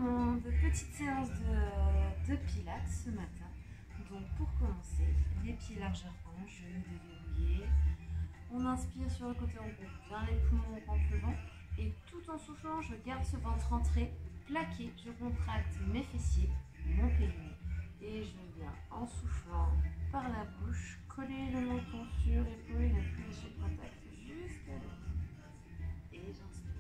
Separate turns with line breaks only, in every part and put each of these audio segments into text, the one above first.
monde, petite séance de pilates ce matin. Donc pour commencer, les pieds largeur hanche, genoux déverrouillés. On inspire sur le côté, on gonfle bien les poumons, on rentre le ventre. Et tout en soufflant, je garde ce ventre rentré, plaqué. Je contracte mes fessiers, mon périnée. Et je viens en soufflant par la bouche, coller le menton sur l'épaule et ne plus lâcher le contact jusqu'à l'autre. Et j'inspire.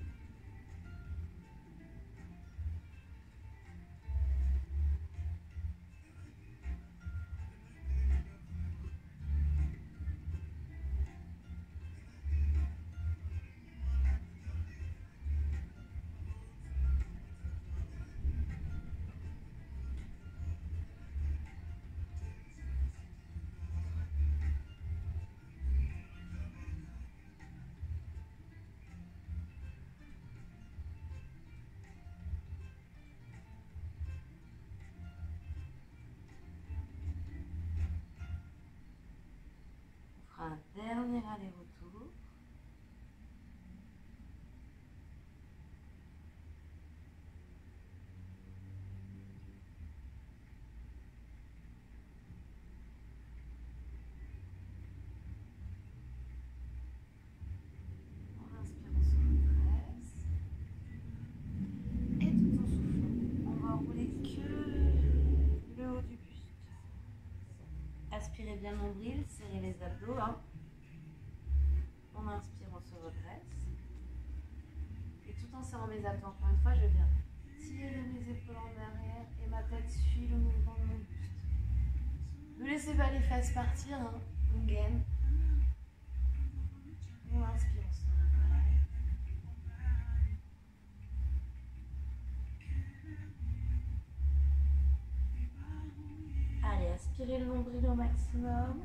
Un dernier aller-retour. On inspire, on se redresse. Et tout en soufflant, on va rouler que le haut du buste. Aspirez bien le nombril, serrez les abdos. On inspire, on se redresse. Et tout en serrant mes abdos, encore une fois, je viens tirer mes épaules en arrière et ma tête suit le mouvement de mon buste. Ne laissez pas les fesses partir, on gaine. On inspire, on se redresse. Allez, aspirez le nombril au maximum.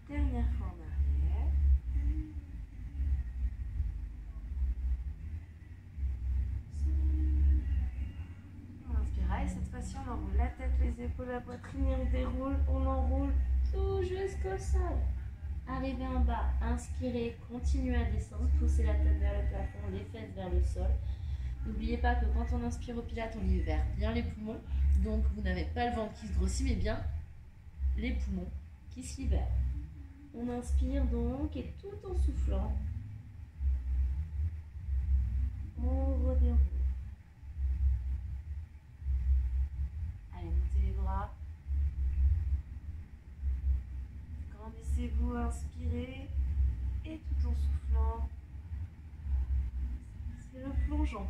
Dernière fois en arrière. On inspire et cette fois-ci on enroule la tête, les épaules, la poitrine et on déroule, on enroule tout jusqu'au sol. Arrivez en bas, inspirez, continuez à descendre, poussez la tête vers le plafond, les fesses vers le sol. N'oubliez pas que quand on inspire au pilates, on libère bien les poumons, donc vous n'avez pas le ventre qui se grossit, mais bien les poumons qui se libèrent. On inspire donc et tout en soufflant, on redéroule. Allez, montez les bras. Grandissez-vous, inspirez. Et tout en soufflant, c'est le plongeon.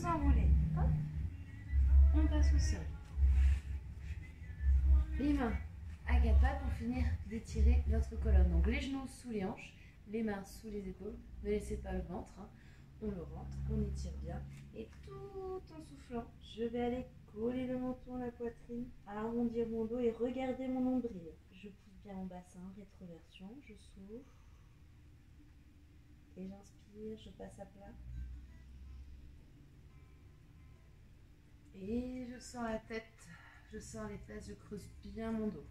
Enroulez, hop, on passe au sol. Les mains à quatre pattes pour finir d'étirer notre colonne. Donc les genoux sous les hanches, les mains sous les épaules. Ne laissez pas le ventre, on le rentre, on étire bien. Et tout en soufflant, je vais aller coller le menton à la poitrine, arrondir mon dos et regarder mon nombril. Je pousse bien mon bassin, rétroversion, je souffle. Et j'inspire, je passe à plat. Et je sens la tête, je sens les fesses, je creuse bien mon dos.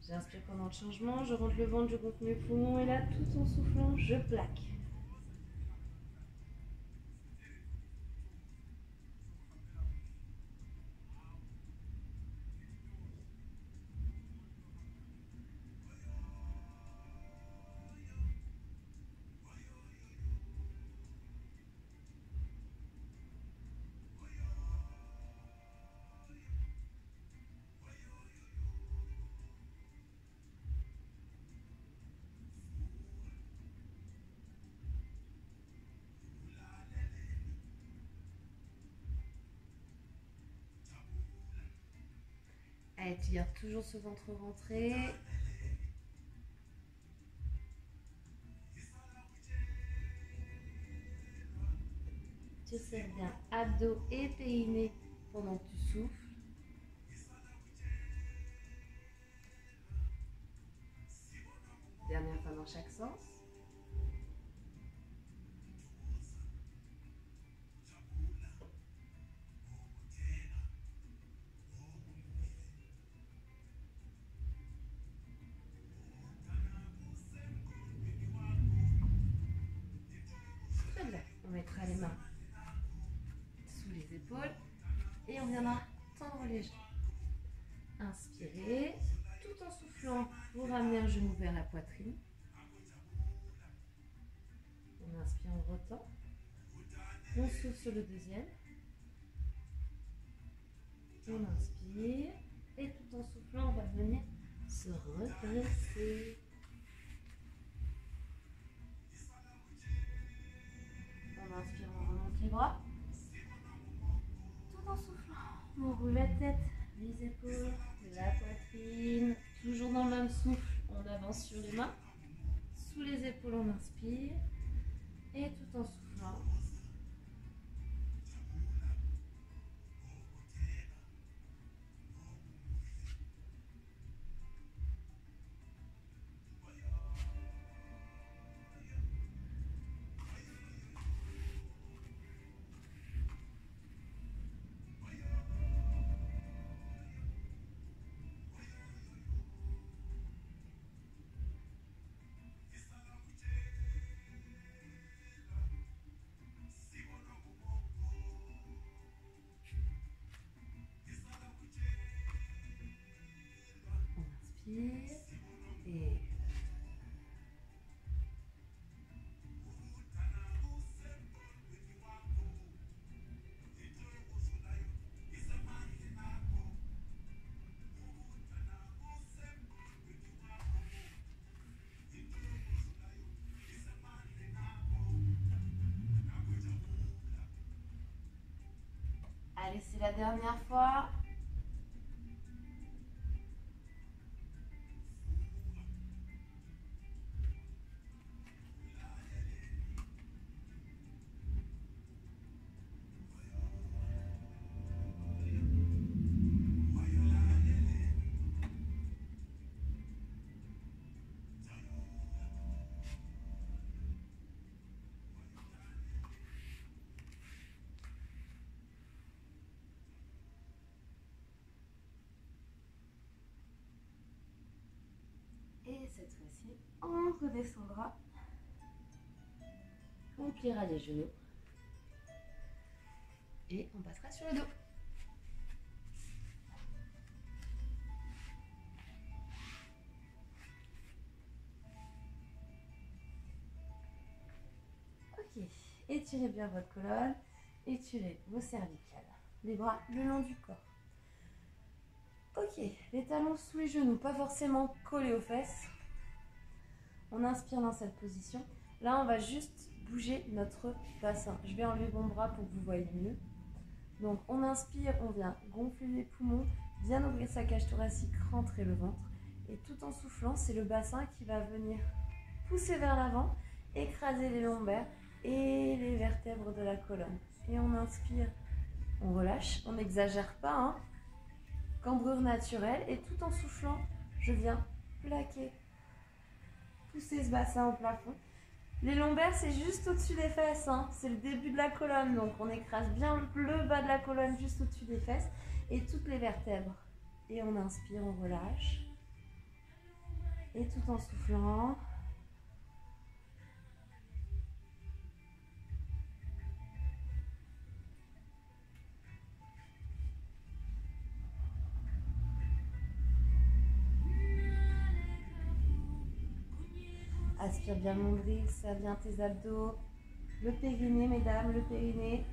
J'inspire pendant le changement, je rentre le ventre, je gonfle mes poumons et là, tout en soufflant, je plaque. Allez, tu gardes toujours ce ventre rentré. Tu serres bien abdos et périnée pendant que tu souffles. Dernière fois dans chaque sens. Très bien. On mettra les mains sous les épaules et on viendra tendre les jambes. Inspirez, tout en soufflant, vous ramenez un genou vers la poitrine. On inspire, on retend. On souffle sur le deuxième. On inspire et tout en soufflant, on va venir se redresser. On inspire, on remonte les bras. Tout en soufflant, on roule la tête, les épaules, la poitrine. Toujours dans le même souffle, on avance sur les mains. Sous les épaules, on inspire. Et tout en soufflant, et allez, c'est la dernière fois. Et cette fois-ci, on redescendra. On pliera les genoux. Et on passera sur le dos. Ok, étirez bien votre colonne, étirez vos cervicales, les bras le long du corps. Ok, les talons sous les genoux, pas forcément collés aux fesses. On inspire dans cette position. Là, on va juste bouger notre bassin. Je vais enlever mon bras pour que vous voyez mieux. Donc, on inspire, on vient gonfler les poumons, bien ouvrir sa cage thoracique, rentrer le ventre. Et tout en soufflant, c'est le bassin qui va venir pousser vers l'avant, écraser les lombaires et les vertèbres de la colonne. Et on inspire, on relâche, on n'exagère pas, hein. Cambrure naturelle. Et tout en soufflant, je viens plaquer, pousser ce bassin au plafond. Les lombaires, c'est juste au-dessus des fesses, hein. C'est le début de la colonne, donc on écrase bien le bas de la colonne juste au-dessus des fesses et toutes les vertèbres. Et on inspire, on relâche. Et tout en soufflant. Aspire bien le nombril, ça vient tes abdos. Le périnée, mesdames, le périnée.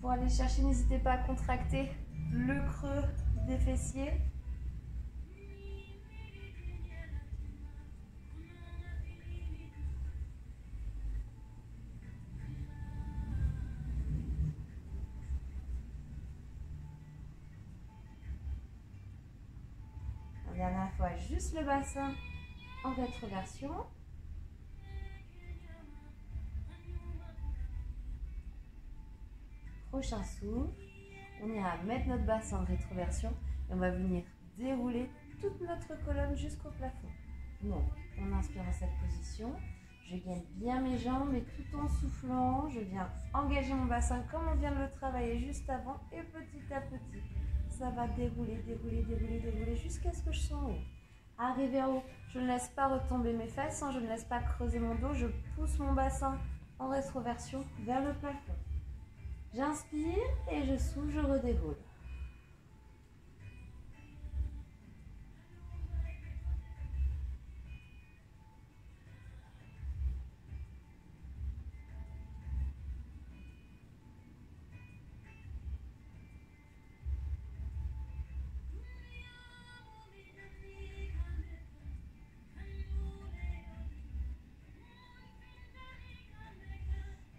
Pour aller chercher, n'hésitez pas à contracter le creux des fessiers. La dernière fois, juste le bassin en rétroversion. Prochain souffle, on ira mettre notre bassin en rétroversion et on va venir dérouler toute notre colonne jusqu'au plafond. Donc, on inspire dans cette position. Je gaine bien mes jambes et tout en soufflant, je viens engager mon bassin comme on vient de le travailler juste avant et petit à petit, ça va dérouler, dérouler, dérouler, dérouler jusqu'à ce que je sois en haut. Arrivé en haut, je ne laisse pas retomber mes fesses, je ne laisse pas creuser mon dos, je pousse mon bassin en rétroversion vers le plafond. J'inspire et je souffle, je redéroule.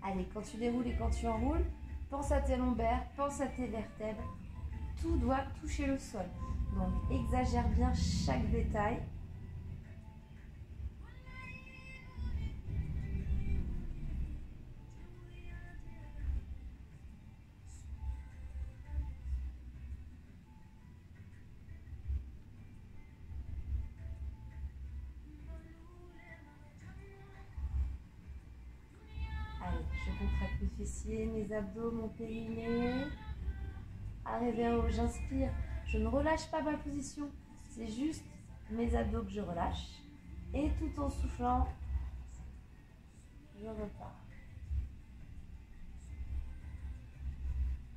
Allez, quand tu déroules et quand tu enroules, pense à tes lombaires, pense à tes vertèbres. Tout doit toucher le sol. Donc, exagère bien chaque détail. Allez, je contracte mes fessiers, mes abdos, mon périnée. Arrivé en haut, j'inspire. Je ne relâche pas ma position. C'est juste mes abdos que je relâche. Et tout en soufflant, je repars.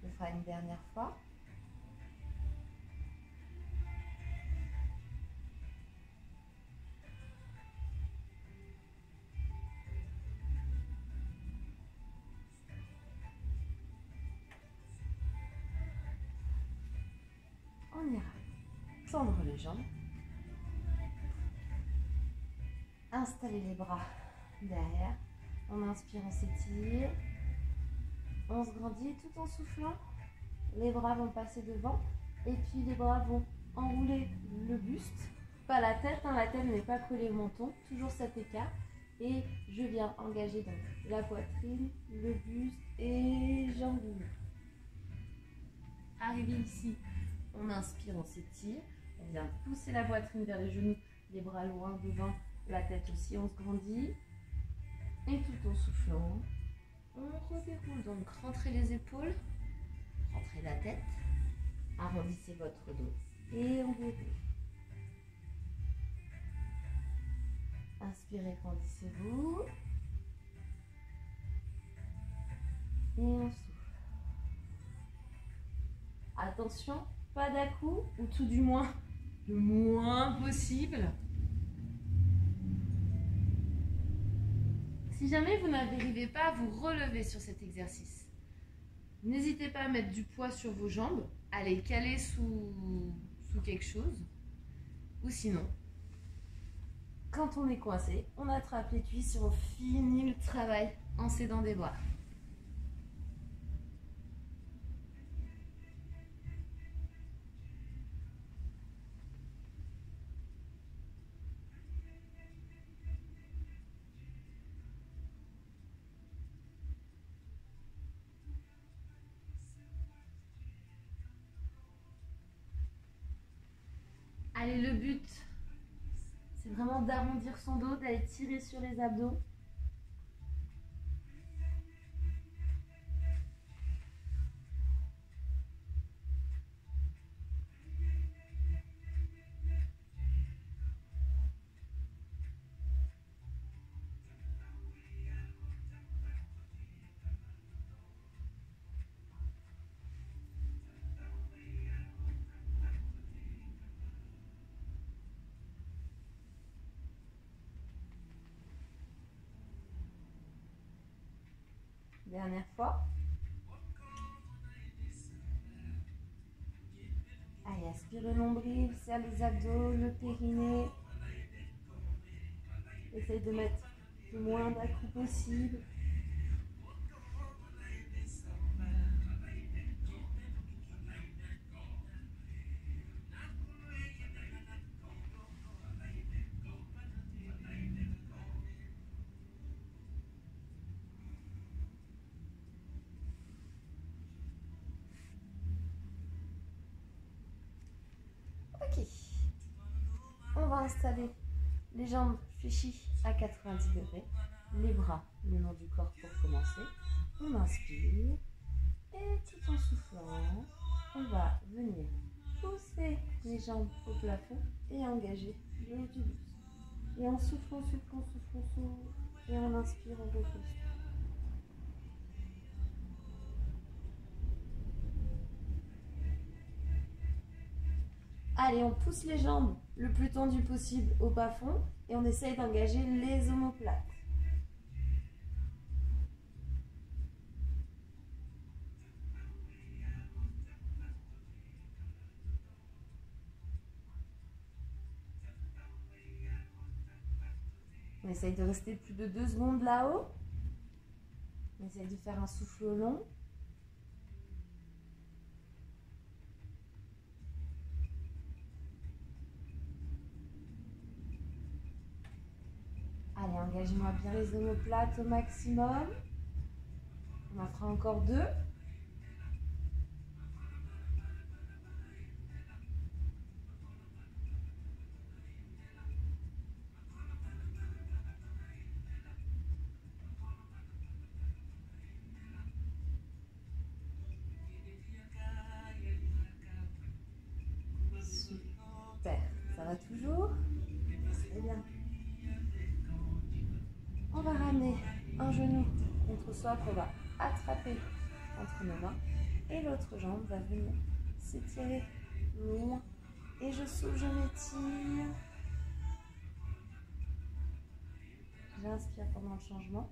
Je ferai une dernière fois. On ira tendre les jambes. Installer les bras derrière. On inspire, on s'étire. On se grandit tout en soufflant. Les bras vont passer devant. Et puis les bras vont enrouler le buste. Pas la tête, hein, la tête n'est pas collée au menton. Toujours cet écart. Et je viens engager donc la poitrine, le buste et jambes. Arrivé ici, on inspire, on s'étire. On vient pousser la poitrine vers les genoux, les bras loin devant, la tête aussi, on se grandit. Et tout en soufflant, on redéroule. Donc rentrez les épaules, rentrez la tête, arrondissez votre dos et on déroule. Inspirez, grandissez-vous. Et on souffle. Attention, pas d'à-coups, ou tout du moins le moins possible. Si jamais vous n'arrivez pas à vous relever sur cet exercice, n'hésitez pas à mettre du poids sur vos jambes, à les caler sous quelque chose, ou sinon, quand on est coincé, on attrape les cuisses et on finit le travail en s'aidant des bras. Allez, le but, C'est vraiment d'arrondir son dos, d'aller tirer sur les abdos. Dernière fois. Allez, aspire le nombril, serre les abdos, le périnée. Essaye de mettre le moins d'accrocs possible. Ok. On va installer les jambes fléchies à 90 degrés. Les bras le long du corps pour commencer. On inspire. Et tout en soufflant, on va venir pousser les jambes au plafond et engager le haut du buste. Et on souffle, on souffle, on souffle, on souffle. Et on inspire, on repousse. Allez, on pousse les jambes le plus tendues possible au bas-fond et on essaye d'engager les omoplates. On essaye de rester plus de 2 secondes là-haut. On essaye de faire un souffle long. Allez, engagez-moi bien les omoplates au maximum. On en fera encore 2. Super, ça va toujours? Très bien. On va ramener un genou contre soi qu'on va attraper entre nos mains et l'autre jambe va venir s'étirer loin. Et je souffle, je m'étire. J'inspire pendant le changement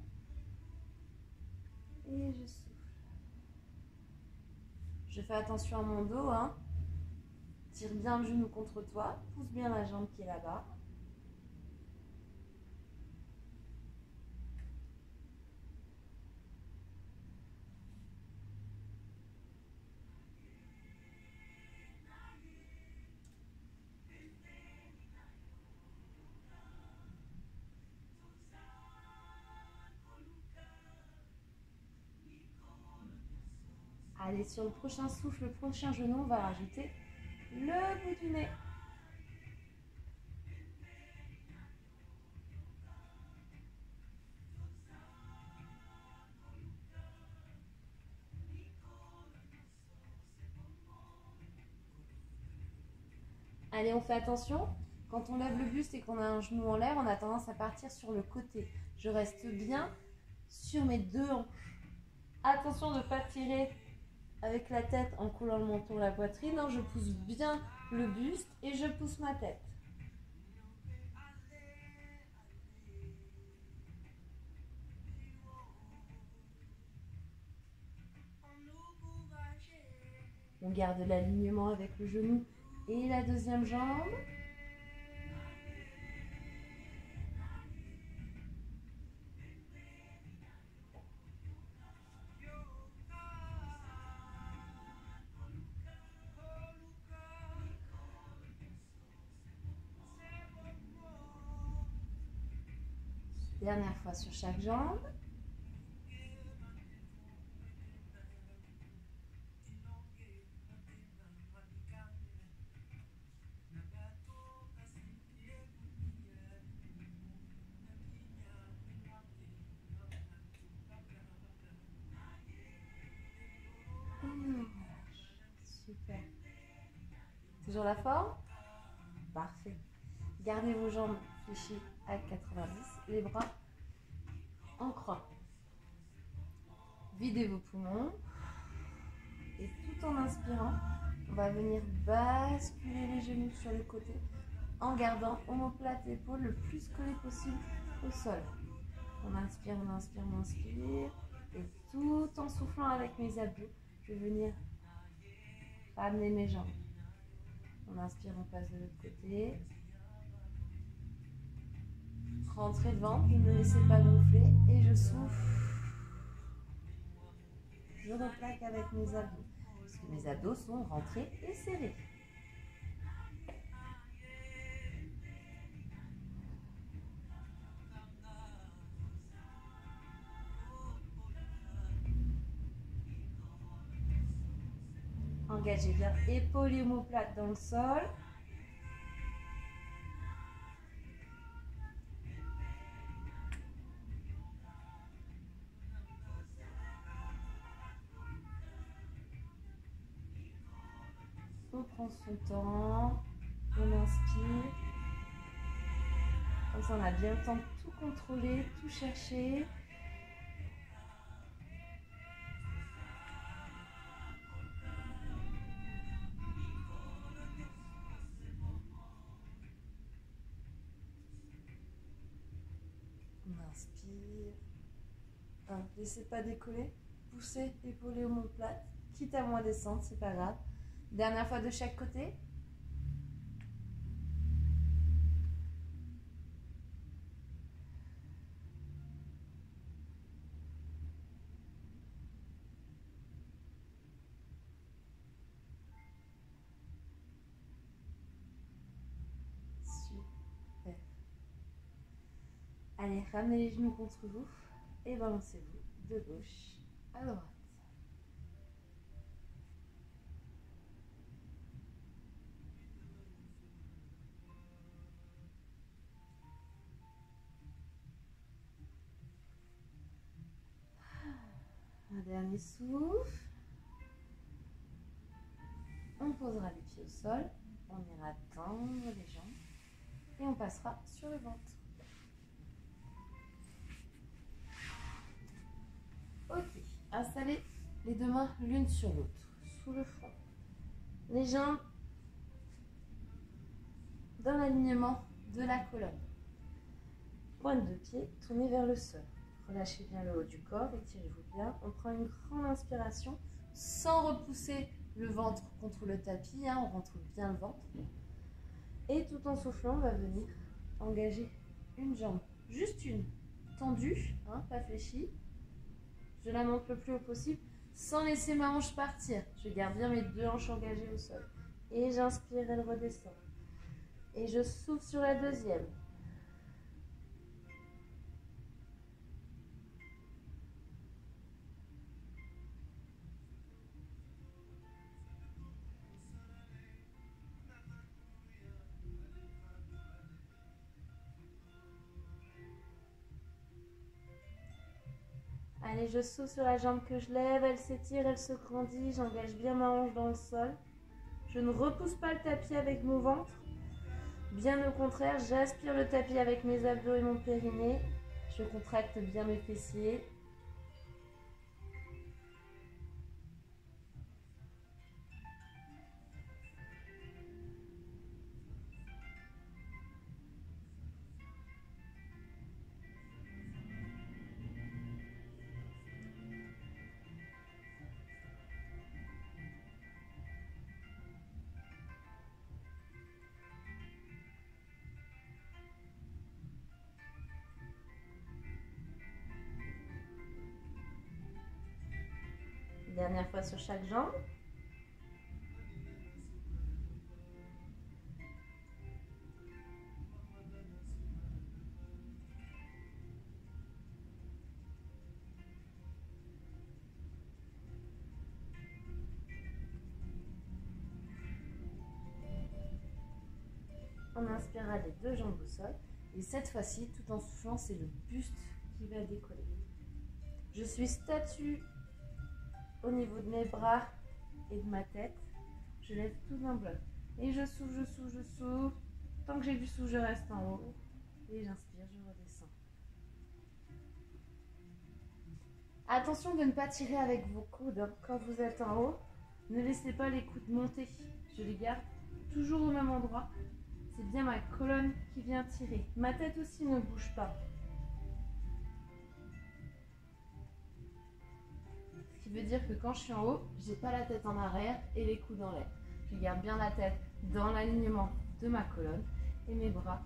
et je souffle. Je fais attention à mon dos, hein. Tire bien le genou contre toi, pousse bien la jambe qui est là-bas. Allez, sur le prochain souffle, le prochain genou, on va rajouter le bout du nez. Allez, on fait attention. Quand on lève le buste et qu'on a un genou en l'air, on a tendance à partir sur le côté. Je reste bien sur mes 2 hanches. Attention de ne pas tirer avec la tête en coulant le menton, la poitrine. Non, je pousse bien le buste et je pousse ma tête. On garde l'alignement avec le genou et la deuxième jambe. Dernière fois sur chaque jambe. toujours la forme? Parfait. Gardez vos jambes fléchies à 90, les bras en croix. Videz vos poumons. Et tout en inspirant, on va venir basculer les genoux sur le côté en gardant omoplate épaules le plus collé possible au sol. On inspire, on inspire, on inspire. Et tout en soufflant avec mes abdos, je vais venir ramener mes jambes. On inspire, on passe de l'autre côté. Rentrez le ventre, ne me laissez pas gonfler. Et je souffle. Je replaque avec mes abdos. Parce que mes abdos sont rentrés et serrés. Engagez bien épaules et omoplates dans le sol. On prend son temps, on inspire. Comme ça, on a bien le temps de tout contrôler, tout chercher. On inspire. Laissez pas décoller. Poussez, épaules et omoplates. Quitte à moins descendre, c'est pas grave. Dernière fois de chaque côté. Super. Allez, ramenez les genoux contre vous et balancez-vous de gauche à droite. Un dernier souffle. On posera les pieds au sol. On ira tendre les jambes. Et on passera sur le ventre. Ok. Installez les deux mains l'une sur l'autre. Sous le front. Les jambes dans l'alignement de la colonne. Pointe de pied tournée vers le sol. Relâchez bien le haut du corps, étirez-vous bien. On prend une grande inspiration sans repousser le ventre contre le tapis. On rentre bien le ventre. Et tout en soufflant, on va venir engager une jambe. Juste une. Tendue, pas fléchie. Je la monte le plus haut possible sans laisser ma hanche partir. Je garde bien mes deux hanches engagées au sol. Et j'inspire, elle redescend. Et je souffle sur la deuxième. Allez, je souffle sur la jambe que je lève, elle s'étire, elle se grandit, j'engage bien ma hanche dans le sol. Je ne repousse pas le tapis avec mon ventre. Bien au contraire, j'aspire le tapis avec mes abdos et mon périnée. Je contracte bien mes fessiers. Dernière fois sur chaque jambe. On inspirera les deux jambes au sol. Et cette fois-ci, tout en soufflant, c'est le buste qui va décoller. Je suis statue au niveau de mes bras et de ma tête. Je lève tout d'un bloc. Et je souffle, je souffle, je souffle. Tant que j'ai du souffle, je reste en haut. Et j'inspire, je redescends. Attention de ne pas tirer avec vos coudes quand vous êtes en haut. Ne laissez pas les coudes monter. Je les garde toujours au même endroit. C'est bien ma colonne qui vient tirer. Ma tête aussi ne bouge pas. Ce qui veut dire que quand je suis en haut, j'ai pas la tête en arrière et les coudes en l'air. Je garde bien la tête dans l'alignement de ma colonne et mes bras.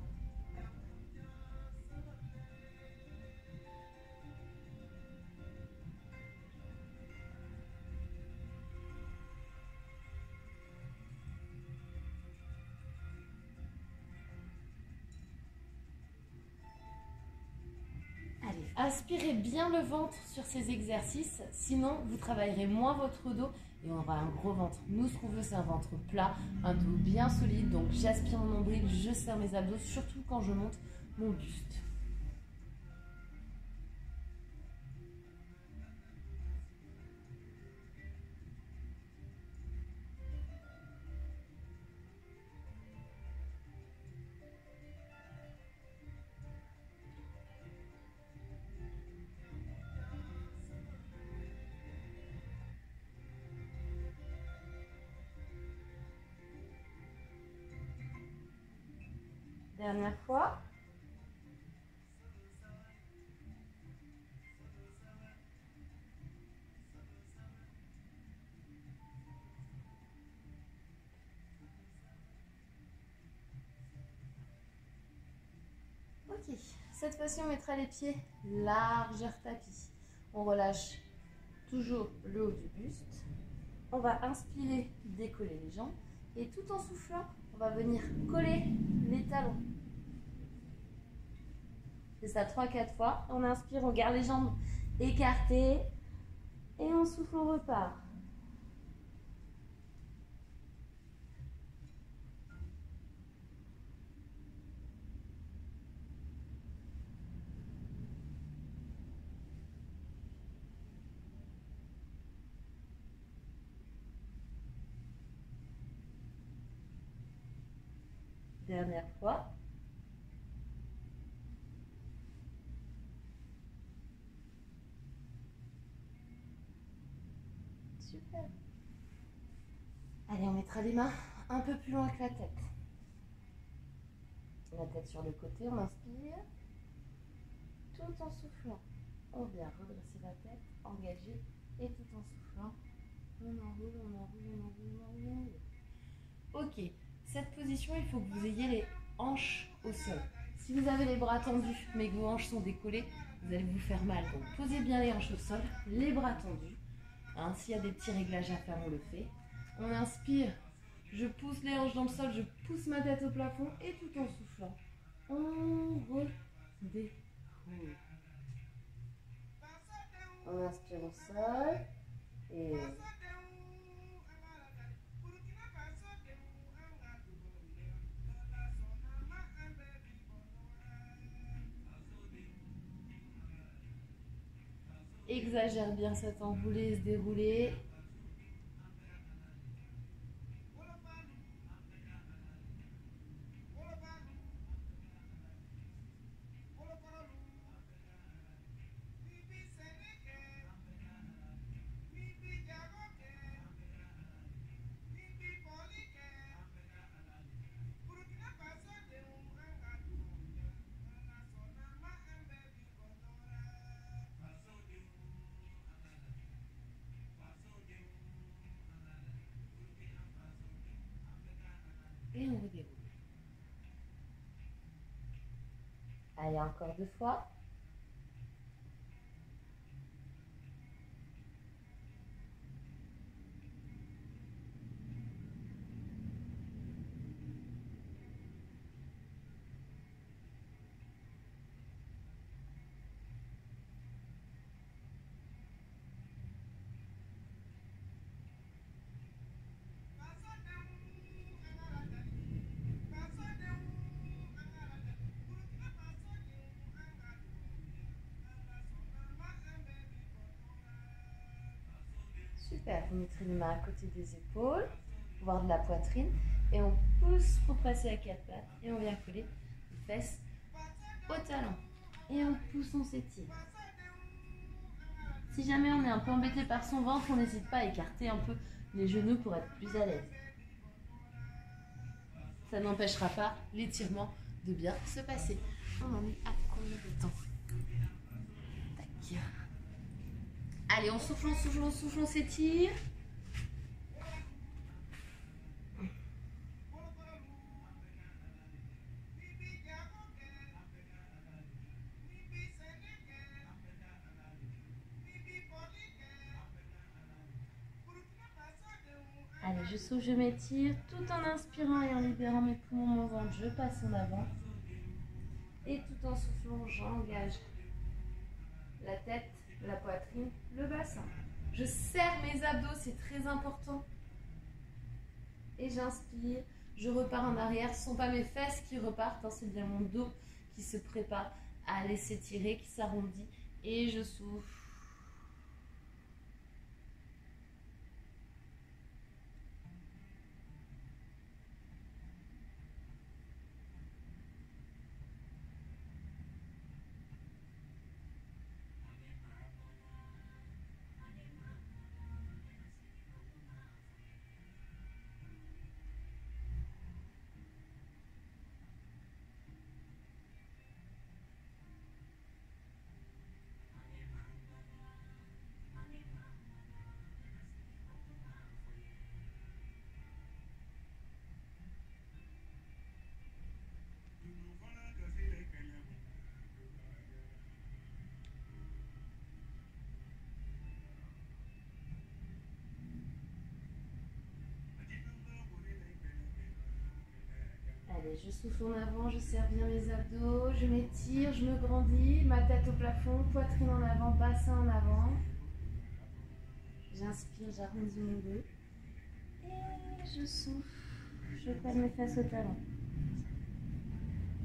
Allez, aspirez bien le ventre sur ces exercices, sinon vous travaillerez moins votre dos et on aura un gros ventre. Nous, ce qu'on veut, c'est un ventre plat, un dos bien solide. Donc j'aspire mon nombril, je serre mes abdos, surtout quand je monte mon buste. Dernière fois. Ok, cette fois-ci on mettra les pieds largeur tapis. On relâche toujours le haut du buste. On va inspirer, décoller les jambes. Et tout en soufflant, on va venir coller les talons. C'est ça 3-4 fois. On inspire, on garde les jambes écartées. Et on souffle, on repart. Dernière fois. Super. Allez, on mettra les mains un peu plus loin que la tête. La tête sur le côté, on inspire. Tout en soufflant, on vient redresser la tête, engager. Et tout en soufflant, on enroule, on enroule, on enroule, on enroule. Ok, cette position, il faut que vous ayez les hanches au sol. Si vous avez les bras tendus, mais que vos hanches sont décollées, vous allez vous faire mal. Donc posez bien les hanches au sol, les bras tendus. Hein, s'il y a des petits réglages à faire, on le fait. On inspire, je pousse les hanches dans le sol, je pousse ma tête au plafond et tout en soufflant, on redécolle. On inspire au sol et exagère bien cet enroulé, se dérouler. Et on redéroule. Allez, encore 2 fois. Super, vous mettrez les mains à côté des épaules, voire de la poitrine. Et on pousse pour passer à quatre pattes. Et on vient coller les fesses au talon. Et on pousse, on s'étire. Si jamais on est un peu embêté par son ventre, on n'hésite pas à écarter un peu les genoux pour être plus à l'aise. Ça n'empêchera pas l'étirement de bien se passer. On en est à combien de temps? Tac. Allez, on souffle, on souffle, on souffle, on s'étire. Allez, je souffle, je m'étire, tout en inspirant et en libérant mes poumons, mon ventre, je passe en avant. Et tout en soufflant, j'engage la tête, la poitrine, le bassin. Je serre mes abdos, c'est très important. Et j'inspire, je repars en arrière. Ce ne sont pas mes fesses qui repartent, hein, c'est bien mon dos qui se prépare à aller s'étirer, qui s'arrondit. Et je souffle. Allez, je souffle en avant, je serre bien mes abdos, je m'étire, je me grandis, ma tête au plafond, poitrine en avant, bassin en avant. J'inspire, j'arrondis mon dos. Et je souffle, je colle mes fesses au talon.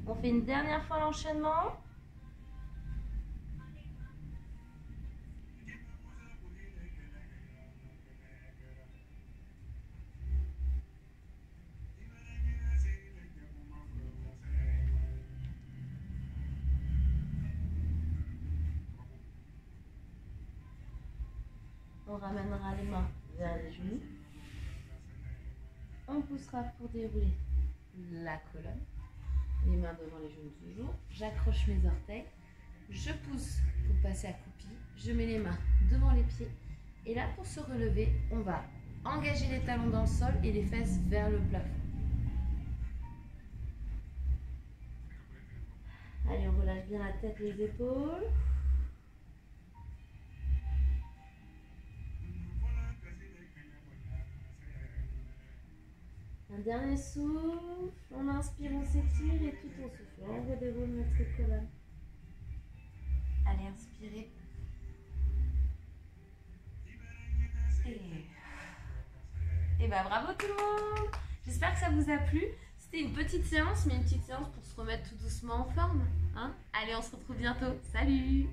On fait une dernière fois l'enchaînement. On ramènera les mains vers les genoux. On poussera pour dérouler la colonne. Les mains devant les genoux toujours. J'accroche mes orteils. Je pousse pour passer accroupi. Je mets les mains devant les pieds. Et là, pour se relever, on va engager les talons dans le sol et les fesses vers le plafond. Allez, on relâche bien la tête et les épaules. Un dernier souffle, on inspire, on s'étire et tout en soufflant, on redéroule notre colonne. Allez, inspirez. Et bah bravo tout le monde! J'espère que ça vous a plu. C'était une petite séance, mais une petite séance pour se remettre tout doucement en forme. Hein? Allez, on se retrouve bientôt. Salut!